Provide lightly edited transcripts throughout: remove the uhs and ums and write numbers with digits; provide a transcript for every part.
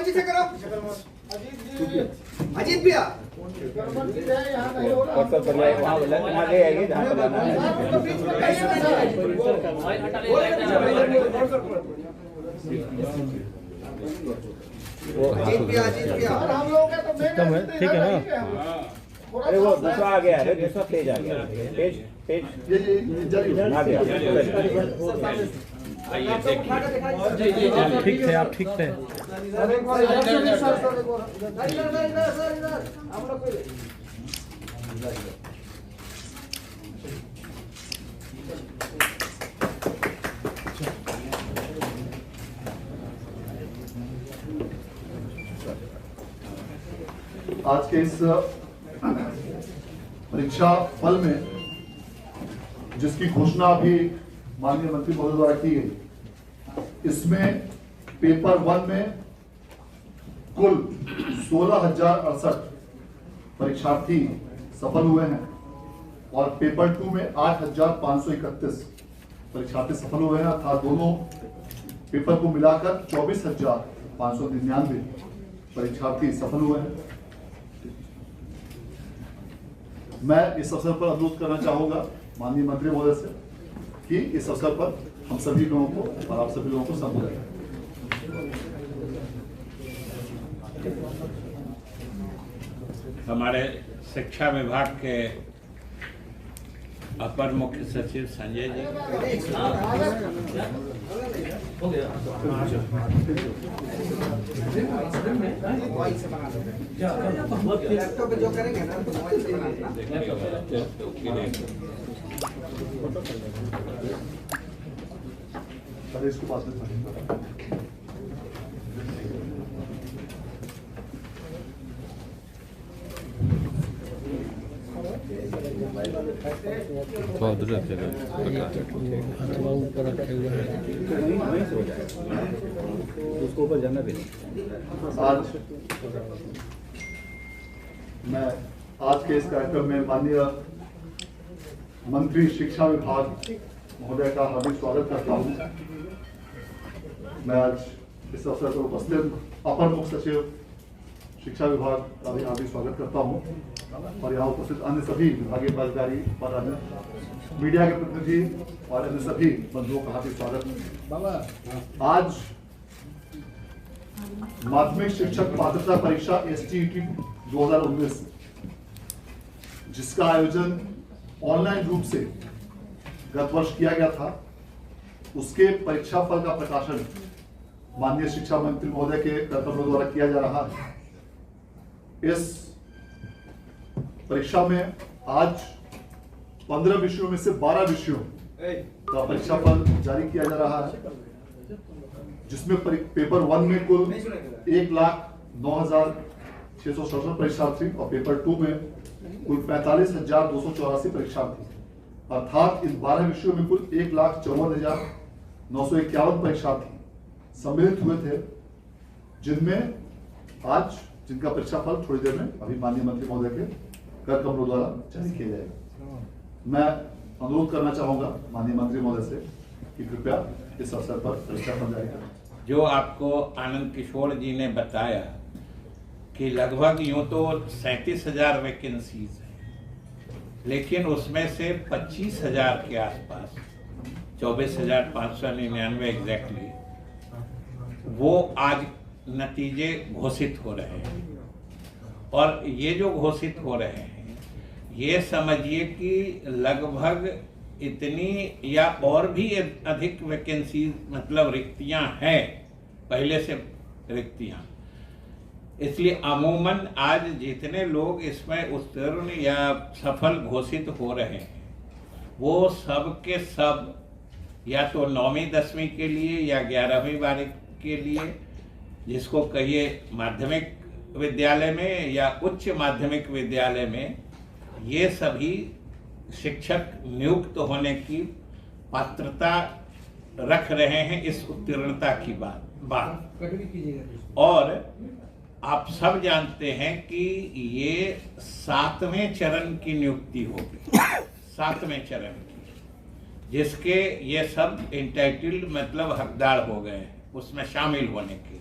मोहन जी से करो। अजीत भैया हम लोग का तो ठीक है ना। अरे वो दूसरा आ गया है, दूसरा पेज आ गया, पेज पेज आ गया। ठीक थे आप, ठीक थे। आज के इस परीक्षा फल में जिसकी घोषणा अभी माननीय मंत्री महोदय द्वारा की गई, इसमें पेपर 1 में कुल 16,068 परीक्षार्थी सफल हुए हैं और पेपर 2 में 8,531 परीक्षार्थी सफल हुए हैं, अर्थात दोनों पेपर को मिलाकर 24,599 परीक्षार्थी सफल हुए हैं। मैं इस अवसर पर अनुरोध करना चाहूंगा माननीय मंत्री महोदय से कि इस अवसर पर हम सभी लोगों को और आप सभी लोगों को संबोधित करें। हमारे शिक्षा विभाग के अपर मुख्य सचिव संजय जी, लैपटॉप पे जो करेंगे ना तो मोबाइल से अरे इसको पास में ऊपर रखे हुए हैं। उसको ऊपर जाना भी आज मैं आज के इस कार्यक्रम में माननीय मंत्री शिक्षा विभाग महोदय का हार्दिक स्वागत करता हूं। मैं आज इस अवसर पर उपस्थित अपर मुख्य सचिव शिक्षा विभाग का भी हार्दिक स्वागत करता हूं और यहाँ उपस्थित अन्य सभी विभागीय पदाधिकारी और अन्य मीडिया के प्रतिनिधि और अन्य सभी बंधुओं का हार्दिक स्वागत। आज माध्यमिक शिक्षक पात्रता परीक्षा STET 2019 जिसका आयोजन ऑनलाइन रूप से गत वर्ष किया गया था, उसके परीक्षा फल का प्रकाशन माननीय शिक्षा मंत्री महोदय के कर्तव्यों द्वारा किया जा रहा है। इस परीक्षा में आज 15 विषयों में से 12 विषयों का परीक्षा फल जारी किया जा रहा है, जिसमें पेपर 1 में कुल 1,09,667 परीक्षार्थी और पेपर 2 में कुल 45,284 परीक्षार्थी, अर्थात इन 12 विषयों में कुल 1,54,951 परीक्षार्थी सम्मिलित हुए थे, जिनमें आज जिनका परीक्षा फल थोड़ी देर में अभी माननीय मंत्री महोदय के कर कमरों द्वारा जारी किया जाएगा। मैं अनुरोध करना चाहूंगा माननीय मंत्री महोदय से कि कृपया इस अवसर पर परीक्षा फल जारी करें। जो आपको आनंद किशोर जी ने बताया कि लगभग यूं तो 37,000 वैकेंसीज हैं, लेकिन उसमें से 25,000 के आसपास 24,599 एग्जैक्टली वो आज नतीजे घोषित हो रहे हैं। और ये जो घोषित हो रहे हैं, ये समझिए कि लगभग इतनी या और भी अधिक वैकेंसी मतलब रिक्तियां हैं, पहले से रिक्तियां। इसलिए अमूमन आज जितने लोग इसमें उत्तीर्ण या सफल घोषित हो रहे हैं, वो सब के सब या तो 9वीं 10वीं के लिए या 11वीं 12वीं के लिए, जिसको कहिए माध्यमिक विद्यालय में या उच्च माध्यमिक विद्यालय में, ये सभी शिक्षक नियुक्त होने की पात्रता रख रहे हैं इस उत्तीर्णता की बात। और आप सब जानते हैं कि ये 7वें चरण की नियुक्ति होगी, 7वें चरण की, जिसके ये सब इंटाइटल्ड मतलब हकदार हो गए हैं उसमें शामिल होने के।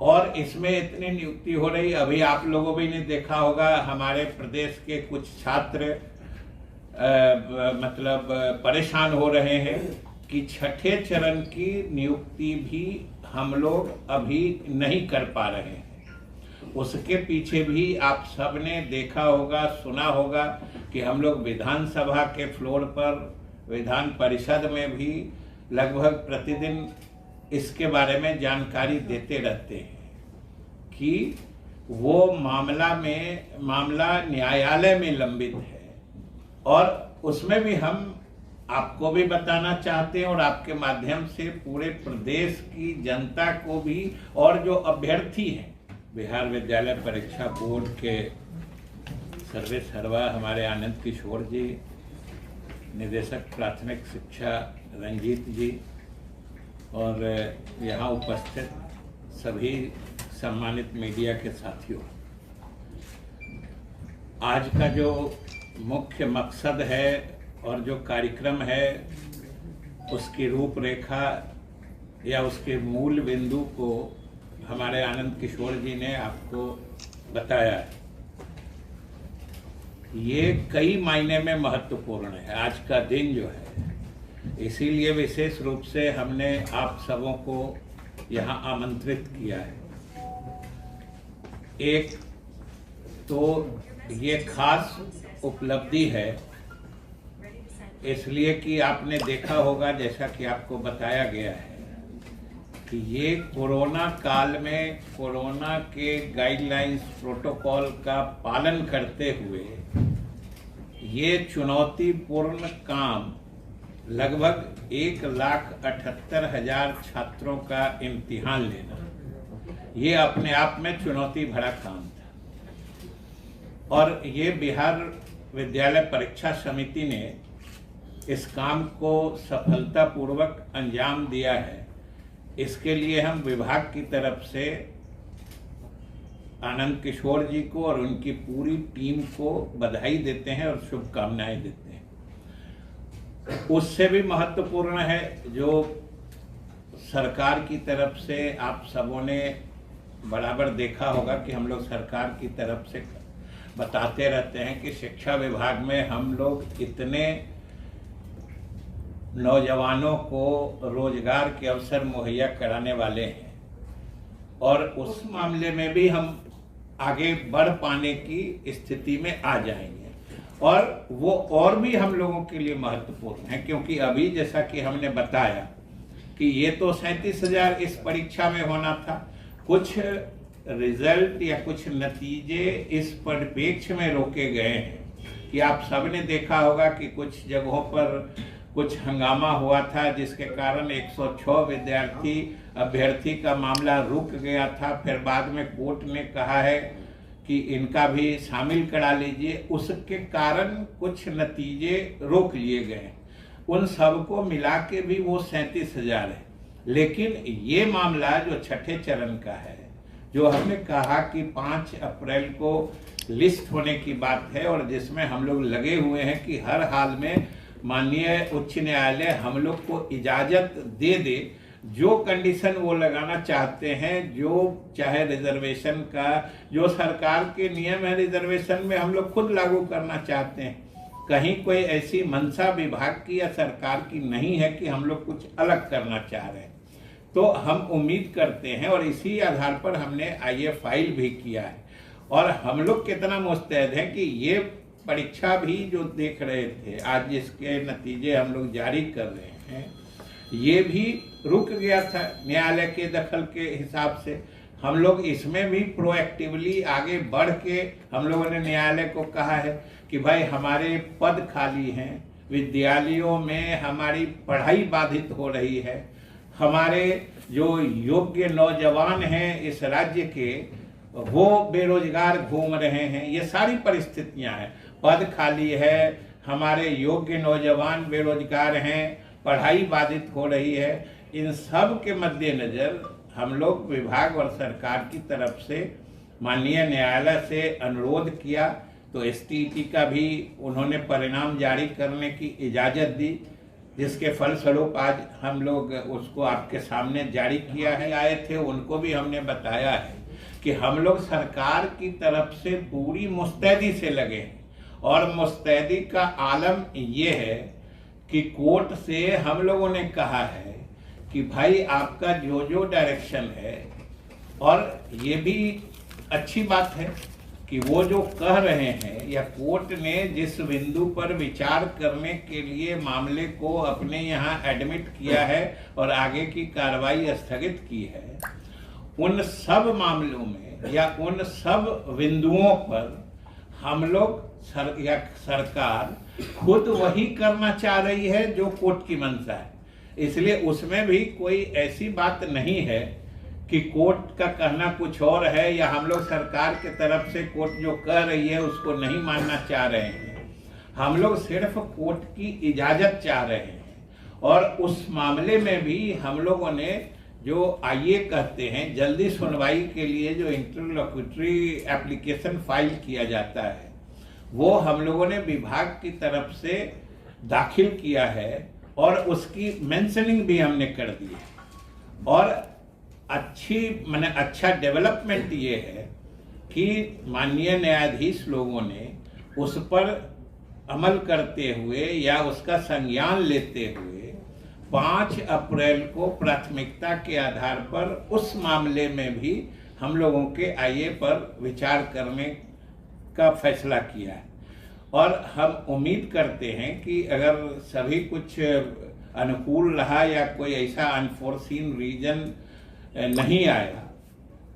और इसमें इतनी नियुक्ति हो रही। अभी आप लोगों भी ने देखा होगा, हमारे प्रदेश के कुछ छात्र मतलब परेशान हो रहे हैं कि छठे चरण की नियुक्ति भी हम लोग अभी नहीं कर पा रहे हैं। उसके पीछे भी आप सबने देखा होगा, सुना होगा कि हम लोग विधानसभा के फ्लोर पर, विधान परिषद में भी लगभग प्रतिदिन इसके बारे में जानकारी देते रहते हैं कि वो मामला न्यायालय में लंबित है। और उसमें भी हम आपको भी बताना चाहते हैं और आपके माध्यम से पूरे प्रदेश की जनता को भी, और जो अभ्यर्थी हैं बिहार विद्यालय परीक्षा बोर्ड के सर्वे सर्वा हमारे आनंद किशोर जी, निदेशक प्राथमिक शिक्षा रंजीत जी, और यहाँ उपस्थित सभी सम्मानित मीडिया के साथियों, आज का जो मुख्य मकसद है और जो कार्यक्रम है उसकी रूपरेखा या उसके मूल बिंदु को हमारे आनंद किशोर जी ने आपको बताया है। ये कई मायने में महत्वपूर्ण है आज का दिन जो है, इसीलिए विशेष रूप से हमने आप सबों को यहाँ आमंत्रित किया है। एक तो ये खास उपलब्धि है इसलिए कि आपने देखा होगा, जैसा कि आपको बताया गया है कि ये कोरोना काल में कोरोना के गाइडलाइंस प्रोटोकॉल का पालन करते हुए ये चुनौतीपूर्ण काम लगभग 1,78,000 छात्रों का इम्तिहान लेना, ये अपने आप में चुनौती भरा काम था। और ये बिहार विद्यालय परीक्षा समिति ने इस काम को सफलतापूर्वक अंजाम दिया है। इसके लिए हम विभाग की तरफ से आनंद किशोर जी को और उनकी पूरी टीम को बधाई देते हैं और शुभकामनाएं देते हैं। उससे भी महत्वपूर्ण है जो सरकार की तरफ से आप सबों ने बराबर देखा होगा कि हम लोग सरकार की तरफ से बताते रहते हैं कि शिक्षा विभाग में हम लोग इतने नौजवानों को रोजगार के अवसर मुहैया कराने वाले हैं, और उस मामले में भी हम आगे बढ़ पाने की स्थिति में आ जाएंगे। और वो और भी हम लोगों के लिए महत्वपूर्ण है, क्योंकि अभी जैसा कि हमने बताया कि ये तो 37,000 इस परीक्षा में होना था। कुछ रिजल्ट या कुछ नतीजे इस परिप्रेक्ष्य में रोके गए हैं कि आप सबने देखा होगा कि कुछ जगहों पर कुछ हंगामा हुआ था, जिसके कारण 106 अभ्यर्थी का मामला रुक गया था। फिर बाद में कोर्ट ने कहा है कि इनका भी शामिल करा लीजिए, उसके कारण कुछ नतीजे रोक लिए गए। उन सबको मिला के भी वो 37,000 है। लेकिन ये मामला जो छठे चरण का है, जो हमने कहा कि 5 अप्रैल को लिस्ट होने की बात है, और जिसमें हम लोग लगे हुए हैं कि हर हाल में माननीय उच्च न्यायालय हम लोग को इजाजत दे दे, जो कंडीशन वो लगाना चाहते हैं, जो चाहे रिजर्वेशन का, जो सरकार के नियम है रिजर्वेशन में हम लोग खुद लागू करना चाहते हैं। कहीं कोई ऐसी मंशा विभाग की या सरकार की नहीं है कि हम लोग कुछ अलग करना चाह रहे हैं। तो हम उम्मीद करते हैं, और इसी आधार पर हमने आईए फाइल भी किया है। और हम लोग कितना मुस्तैद हैं कि ये परीक्षा भी जो देख रहे थे, आज जिसके नतीजे हम लोग जारी कर रहे हैं, ये भी रुक गया था न्यायालय के दखल के हिसाब से। हम लोग इसमें भी प्रोएक्टिवली आगे बढ़ के हम लोगों ने न्यायालय को कहा है कि भाई हमारे पद खाली हैं, विद्यालयों में हमारी पढ़ाई बाधित हो रही है, हमारे जो योग्य नौजवान हैं इस राज्य के वो बेरोजगार घूम रहे हैं, ये सारी परिस्थितियां हैं। पद खाली है, हमारे योग्य नौजवान बेरोजगार हैं, पढ़ाई बाधित हो रही है। इन सब के मद्देनजर हम लोग विभाग और सरकार की तरफ से माननीय न्यायालय से अनुरोध किया, तो एसटीईटी का भी उन्होंने परिणाम जारी करने की इजाज़त दी। जिसके फलस्वरूप आज हम लोग उसको आपके सामने जारी किया है। आए थे उनको भी हमने बताया है कि हम लोग सरकार की तरफ से पूरी मुस्तैदी से लगे हैं, और मुस्तैदी का आलम ये है कि कोर्ट से हम लोगों ने कहा है कि भाई आपका जो जो डायरेक्शन है, और ये भी अच्छी बात है कि वो जो कह रहे हैं या कोर्ट ने जिस बिंदु पर विचार करने के लिए मामले को अपने यहाँ एडमिट किया है और आगे की कार्रवाई स्थगित की है, उन सब मामलों में या उन सब बिंदुओं पर हम लोग सरकार खुद वही करना चाह रही है जो कोर्ट की मंशा है। इसलिए उसमें भी कोई ऐसी बात नहीं है कि कोर्ट का कहना कुछ और है या हम लोग सरकार के तरफ से कोर्ट जो कह रही है उसको नहीं मानना चाह रहे हैं। हम लोग सिर्फ कोर्ट की इजाजत चाह रहे हैं, और उस मामले में भी हम लोगों ने जो आइए कहते हैं जल्दी सुनवाई के लिए जो इंटरलोक्यूटरी एप्लीकेशन फाइल किया जाता है, वो हम लोगों ने विभाग की तरफ से दाखिल किया है और उसकी मेंशनिंग भी हमने कर दी है। और अच्छा डेवलपमेंट ये है कि माननीय न्यायाधीश लोगों ने उस पर अमल करते हुए या उसका संज्ञान लेते हुए 5 अप्रैल को प्राथमिकता के आधार पर उस मामले में भी हम लोगों के आईए पर विचार करने का फैसला किया है। और हम उम्मीद करते हैं कि अगर सभी कुछ अनुकूल रहा या कोई ऐसा अनफोर्सीन रीजन नहीं आया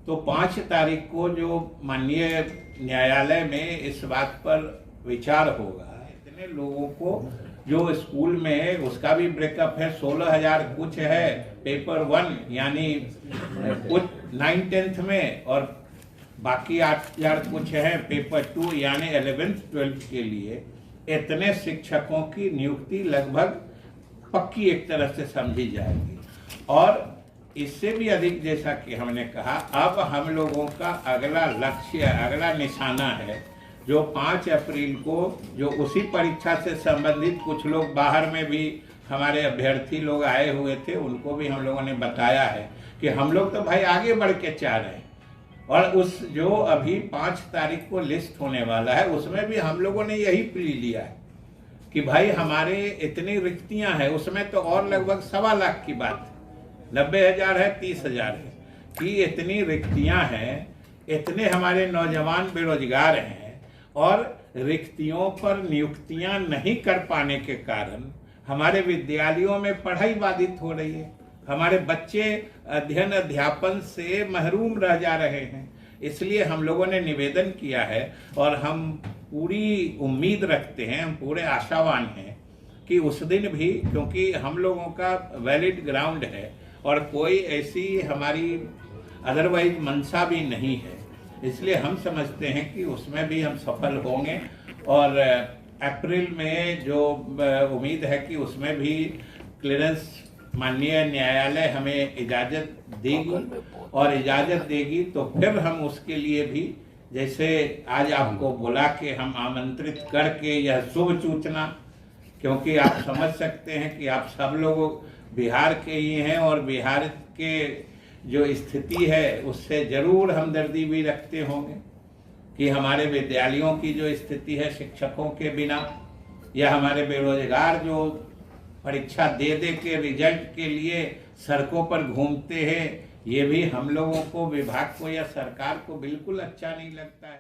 तो 5 तारीख को जो माननीय न्यायालय में इस बात पर विचार होगा। इतने लोगों को जो स्कूल में है उसका भी ब्रेकअप है, 16,000 कुछ है पेपर 1 यानी कुछ 9-10th में, और बाकी 8,000 कुछ है पेपर 2 यानी 11th-12th के लिए। इतने शिक्षकों की नियुक्ति लगभग पक्की एक तरह से समझी जाएगी। और इससे भी अधिक, जैसा कि हमने कहा, अब हम लोगों का अगला लक्ष्य, अगला निशाना है जो 5 अप्रैल को जो उसी परीक्षा से संबंधित कुछ लोग बाहर में भी हमारे अभ्यर्थी लोग आए हुए थे, उनको भी हम लोगों ने बताया है कि हम लोग तो भाई आगे बढ़ के चाह रहे हैं। और उस जो अभी 5 तारीख को लिस्ट होने वाला है उसमें भी हम लोगों ने यही प्ली लिया है कि भाई हमारे इतनी रिक्तियां हैं, उसमें तो और लगभग 1.25 लाख की बात है, 90,000 है, 30,000 है कि इतनी रिक्तियां हैं, इतने हमारे नौजवान बेरोजगार हैं, और रिक्तियों पर नियुक्तियां नहीं कर पाने के कारण हमारे विद्यालयों में पढ़ाई बाधित हो रही है, हमारे बच्चे अध्ययन अध्यापन से महरूम रह जा रहे हैं। इसलिए हम लोगों ने निवेदन किया है और हम पूरी उम्मीद रखते हैं, हम पूरे आशावान हैं कि उस दिन भी, क्योंकि हम लोगों का वैलिड ग्राउंड है और कोई ऐसी हमारी अदरवाइज मंशा भी नहीं है, इसलिए हम समझते हैं कि उसमें भी हम सफल होंगे। और अप्रैल में जो उम्मीद है कि उसमें भी क्लियरेंस माननीय न्यायालय हमें इजाज़त देगी, और इजाज़त देगी तो फिर हम उसके लिए भी, जैसे आज आपको बुला के हम आमंत्रित करके यह शुभ सूचना, क्योंकि आप समझ सकते हैं कि आप सब लोग बिहार के ही हैं और बिहार के जो स्थिति है उससे जरूर हमदर्दी भी रखते होंगे कि हमारे विद्यालयों की जो स्थिति है शिक्षकों के बिना, या हमारे बेरोजगार जो परीक्षा दे के रिजल्ट के लिए सड़कों पर घूमते हैं, ये भी हम लोगों को, विभाग को या सरकार को बिल्कुल अच्छा नहीं लगता है।